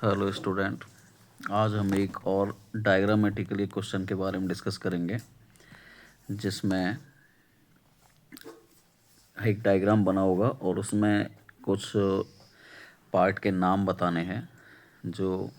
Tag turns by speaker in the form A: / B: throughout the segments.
A: Hello student, आज हम एक और डायग्रामेटिकली क्वेश्चन के बारे में डिस्कस करेंगे, जिसमें एक डायग्राम बना होगा और उसमें कुछ पार्ट के नाम बताने हैं जो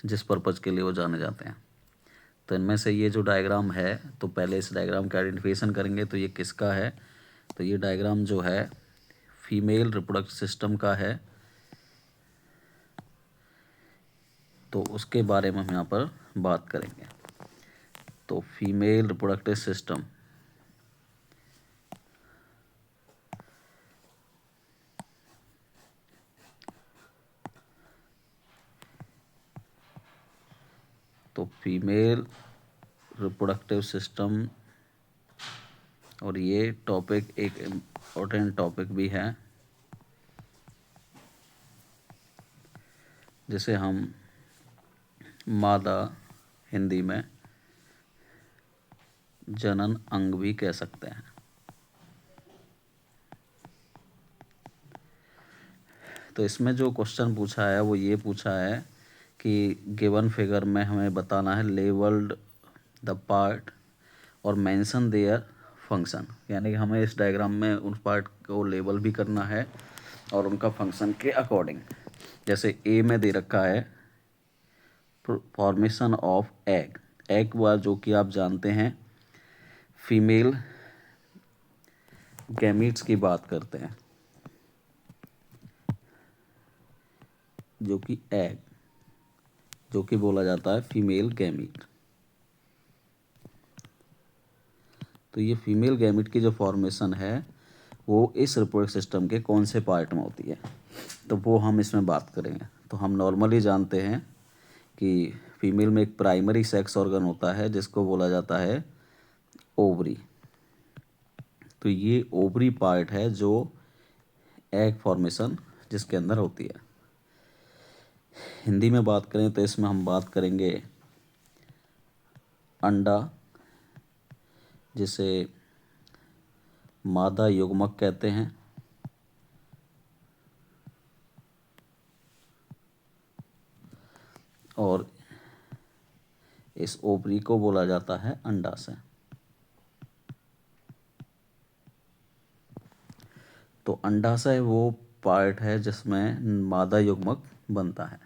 A: जिस पर्पज़ के लिए वो जाने जाते हैं। तो इनमें से ये जो डायग्राम है, तो पहले इस डायग्राम का आइडेंटिफिकेशन करेंगे। तो ये किसका है? तो ये डायग्राम जो है फीमेल रिप्रोडक्टिव सिस्टम का है। तो उसके बारे में हम यहाँ पर बात करेंगे। तो फीमेल रिप्रोडक्टिव सिस्टम, तो फीमेल रिप्रोडक्टिव सिस्टम, और ये टॉपिक एक इम्पोर्टेंट टॉपिक भी है जिसे हम मादा हिंदी में जनन अंग भी कह सकते हैं। तो इसमें जो क्वेश्चन पूछा है वो ये पूछा है कि गिवन फिगर में हमें बताना है लेबल्ड द पार्ट और मेंशन देयर फंक्शन, यानी कि हमें इस डायग्राम में उन पार्ट को लेबल भी करना है और उनका फंक्शन के अकॉर्डिंग। जैसे ए में दे रखा है फॉर्मेशन ऑफ एग। एग हुआ जो कि आप जानते हैं फीमेल गैमीट्स की बात करते हैं, जो कि एग जो कि बोला जाता है फीमेल गैमीट। तो ये फीमेल गैमीट की जो फॉर्मेशन है वो इस रिप्रोडक्टिव सिस्टम के कौन से पार्ट में होती है, तो वो हम इसमें बात करेंगे। तो हम नॉर्मली जानते हैं कि फीमेल में एक प्राइमरी सेक्स ऑर्गन होता है जिसको बोला जाता है ओवरी। तो ये ओवरी पार्ट है जो एग फॉर्मेशन जिसके अंदर होती है। हिंदी में बात करें तो इसमें हम बात करेंगे अंडा, जिसे मादा युग्मक कहते हैं, और इस ओवरी को बोला जाता है अंडाशय। तो अंडाशय वो पार्ट है जिसमें मादा युग्मक बनता है।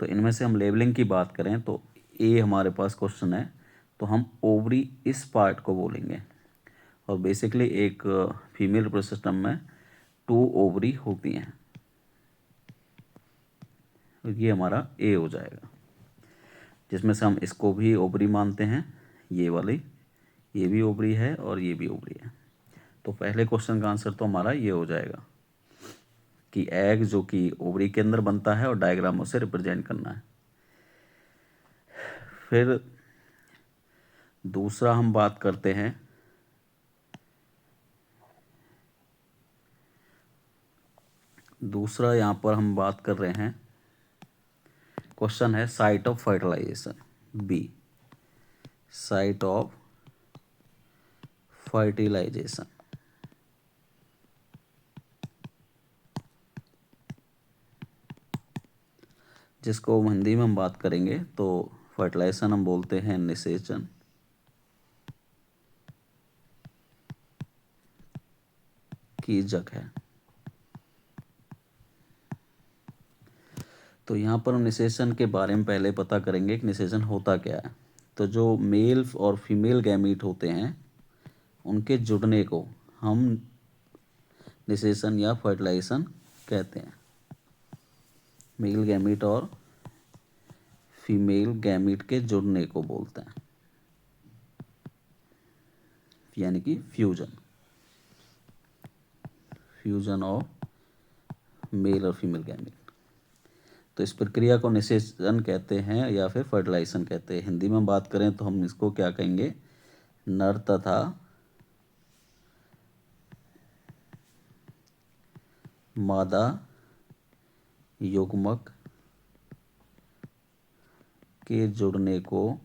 A: तो इनमें से हम लेबलिंग की बात करें तो ए हमारे पास क्वेश्चन है, तो हम ओवरी इस पार्ट को बोलेंगे। और बेसिकली एक फीमेल रिप्रोडक्टिव सिस्टम में 2 ओवरी होती हैं। तो ये हमारा ए हो जाएगा, जिसमें से हम इसको भी ओवरी मानते हैं। ये वाली, ये भी ओवरी है और ये भी ओवरी है। तो पहले क्वेश्चन का आंसर तो हमारा ये हो जाएगा कि एग जो कि ओवरी के अंदर बनता है और डायग्राम उसे रिप्रेजेंट करना है। फिर दूसरा हम बात करते हैं दूसरा यहाँ पर हम बात कर रहे हैं, क्वेश्चन है site of fertilisation, B, site of fertilisation. जिसको हिंदी में हम बात करेंगे तो फर्टिलाइजेशन हम बोलते हैं निषेचन, की जगह। तो यहाँ पर हम निषेचन के बारे में पहले पता करेंगे कि निषेचन होता क्या है। तो जो मेल और फीमेल गैमीट होते हैं उनके जुड़ने को हम निषेचन या फर्टिलाइजेशन कहते हैं। मेल गैमीट और फीमेल गैमीट के जुड़ने को बोलते हैं, यानी कि फ्यूजन ऑफ मेल और फीमेल गैमीट। तो इस प्रक्रिया को निषेचन कहते हैं या फिर फर्टिलाइजेशन कहते हैं। हिंदी में बात करें तो हम इसको क्या कहेंगे, नर तथा मादा युग्मक के जुड़ने को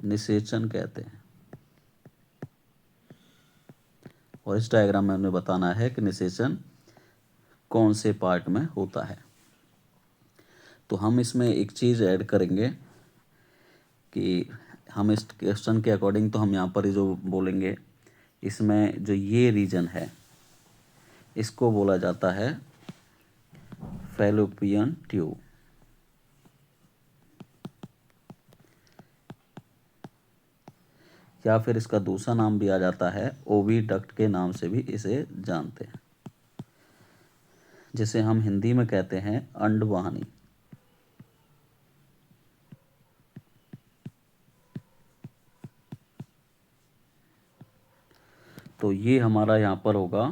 A: निषेचन कहते हैं। और इस डायग्राम में हमें बताना है कि निषेचन कौन से पार्ट में होता है। तो हम इसमें एक चीज़ ऐड करेंगे कि हम इस क्वेश्चन के अकॉर्डिंग तो हम यहाँ पर ही जो बोलेंगे, इसमें जो ये रीजन है इसको बोला जाता है फैलोपियन ट्यूब, या फिर इसका दूसरा नाम भी आ जाता है ओविडक्ट के नाम से भी इसे जानते हैं, जिसे हम हिंदी में कहते हैं अंडवाहिनी। तो ये हमारा यहाँ पर होगा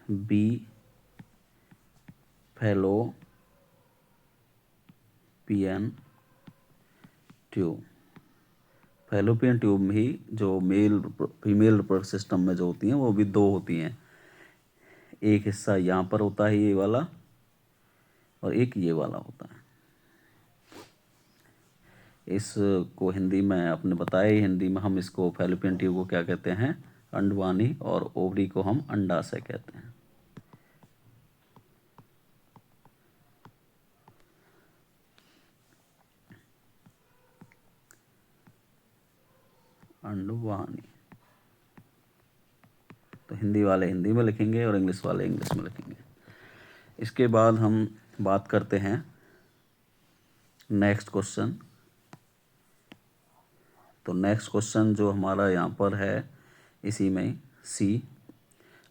A: B fallopian tube. Fallopian tube में ही जो मेल फीमेल रिप्रोडक्टिव सिस्टम में जो होती हैं वो भी दो होती हैं, एक हिस्सा यहाँ पर होता है ये वाला, और एक ये वाला होता है। इसको हिंदी में आपने बताया ही, हिंदी में हम इसको फैलोपियन ट्यूब को क्या कहते हैं, अंडवानी, और ओवरी को हम अंडाशय कहते हैं। अंडवानी तो हिंदी वाले हिंदी में लिखेंगे और इंग्लिश वाले इंग्लिश में लिखेंगे। इसके बाद हम बात करते हैं नेक्स्ट क्वेश्चन। तो नेक्स्ट क्वेश्चन जो हमारा यहाँ पर है इसी में सी,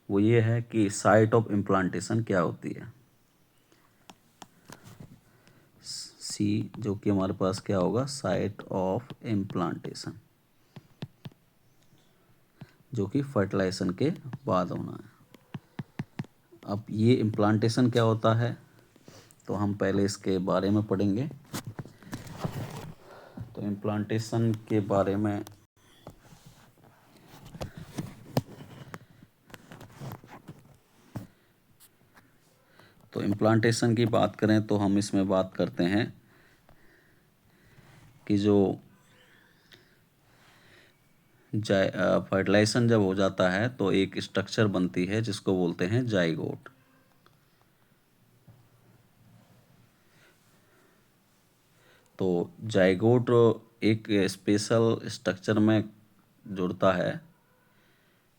A: वो ये है कि साइट ऑफ इम्प्लांटेशन क्या होती है। सी जो कि हमारे पास क्या होगा, साइट ऑफ इम्प्लांटेशन, जो कि फर्टिलाइजेशन के बाद होना है। अब ये इम्प्लांटेशन क्या होता है तो हम पहले इसके बारे में पढ़ेंगे। तो इम्प्लांटेशन के बारे में तो इम्प्लांटेशन की बात करें तो हम इसमें बात करते हैं कि जो फर्टिलाइजेशन जब हो जाता है तो एक स्ट्रक्चर बनती है जिसको बोलते हैं जाइगोट। तो जाइगोट एक स्पेशल स्ट्रक्चर में जुड़ता है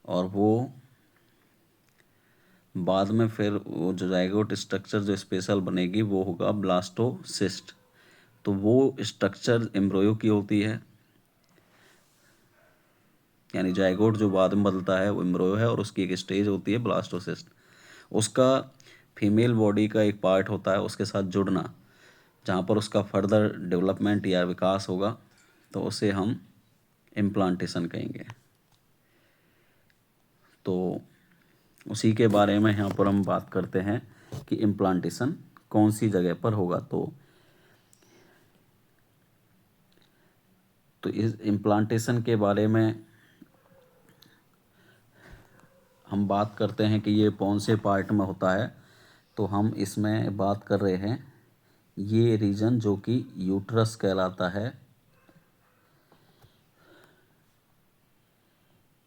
A: और वो बाद में फिर वो जो जाइगोट स्ट्रक्चर जो स्पेशल बनेगी वो होगा ब्लास्टोसिस्ट। तो वो स्ट्रक्चर एम्ब्रियो की होती है, यानी जाइगोट जो बाद में बदलता है वो एम्ब्रियो है, और उसकी एक स्टेज होती है ब्लास्टोसिस्ट। उसका फीमेल बॉडी का एक पार्ट होता है उसके साथ जुड़ना, जहाँ पर उसका फर्दर डेवलपमेंट या विकास होगा, तो उसे हम इम्प्लांटेशन कहेंगे। तो उसी के बारे में यहाँ पर हम बात करते हैं कि इम्प्लांटेशन कौन सी जगह पर होगा। तो इस इम्प्लांटेशन के बारे में हम बात करते हैं कि ये कौन से पार्ट में होता है। तो हम इसमें बात कर रहे हैं ये रीजन जो कि यूट्रस कहलाता है।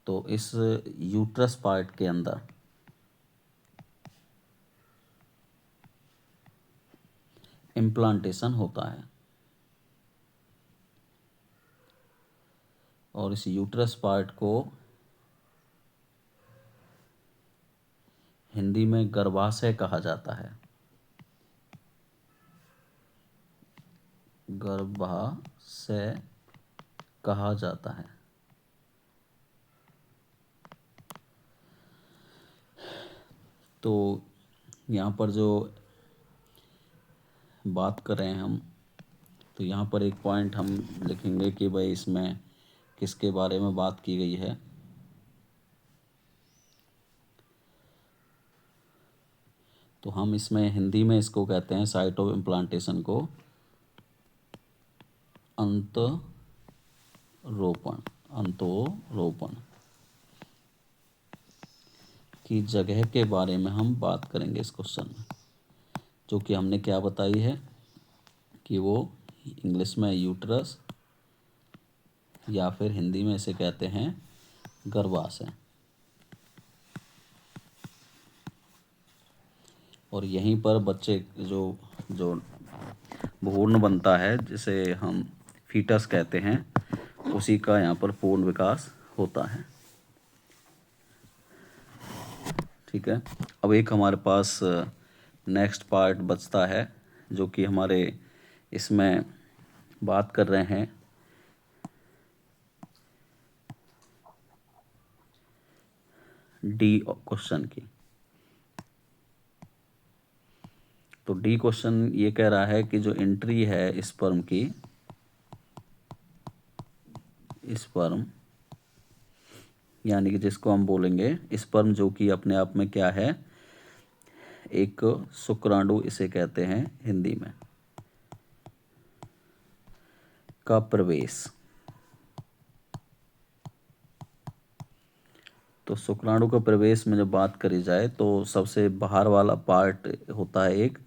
A: तो इस यूट्रस पार्ट के अंदर इम्प्लांटेशन होता है, और इस यूट्रस पार्ट को हिंदी में गर्भाशय कहा जाता है। गर्भाशय कहा जाता है। तो यहाँ पर जो बात कर रहे हैं हम, तो यहाँ पर एक पॉइंट हम लिखेंगे कि भाई इसमें किसके बारे में बात की गई है। तो हम इसमें हिंदी में इसको कहते हैं साइट ऑफ इम्प्लांटेशन को अंतरोपण की जगह के बारे में हम बात करेंगे इस क्वेश्चन में, जो कि हमने क्या बताई है कि वो इंग्लिश में यूट्रस या फिर हिंदी में इसे कहते हैं गर्भाशय। और यहीं पर बच्चे जो जो भ्रूण बनता है, जिसे हम फीटस कहते हैं, उसी का यहाँ पर पूर्ण विकास होता है। ठीक है। अब एक हमारे पास नेक्स्ट पार्ट बचता है, जो कि हमारे इसमें बात कर रहे हैं डी क्वेश्चन की। तो डी क्वेश्चन ये कह रहा है कि जो एंट्री है स्पर्म की, स्पर्म यानी कि जिसको हम बोलेंगे स्पर्म, जो कि अपने आप में क्या है, एक शुक्राणु इसे कहते हैं हिंदी में, का प्रवेश। तो शुक्राणु का प्रवेश में जब बात करी जाए तो सबसे बाहर वाला पार्ट होता है एक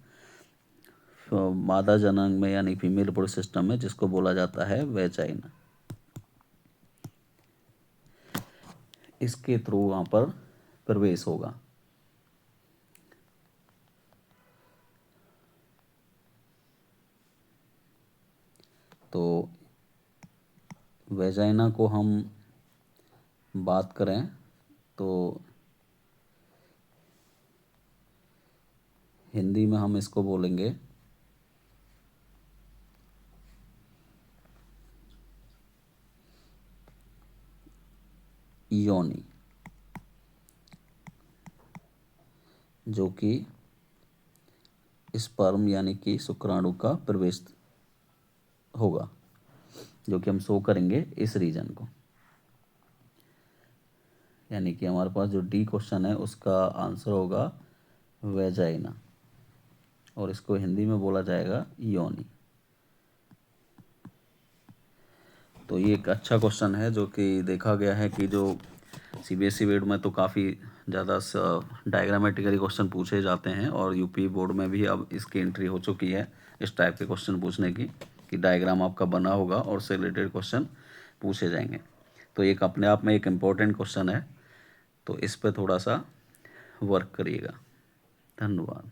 A: मादा जनांग में यानी फीमेल रिप्रोडक्टिव सिस्टम में, जिसको बोला जाता है वेजाइना। इसके थ्रू वहाँ पर प्रवेश होगा। तो वेजाइना को हम बात करें तो हिंदी में हम इसको बोलेंगे योनि, जो कि स्पर्म यानी कि शुक्राणु का प्रवेश होगा, जो कि हम शो करेंगे इस रीजन को। यानी कि हमारे पास जो डी क्वेश्चन है उसका आंसर होगा वेजाइना, और इसको हिंदी में बोला जाएगा योनि। तो ये एक अच्छा क्वेश्चन है, जो कि देखा गया है कि जो सीबीएसई बोर्ड में तो काफ़ी ज़्यादा डायग्रामेटिकली क्वेश्चन पूछे जाते हैं, और यूपी बोर्ड में भी अब इसकी एंट्री हो चुकी है इस टाइप के क्वेश्चन पूछने की, कि डायग्राम आपका बना होगा और उससे रिलेटेड क्वेश्चन पूछे जाएंगे। तो एक अपने आप में एक इम्पोर्टेंट क्वेश्चन है, तो इस पर थोड़ा सा वर्क करिएगा। धन्यवाद।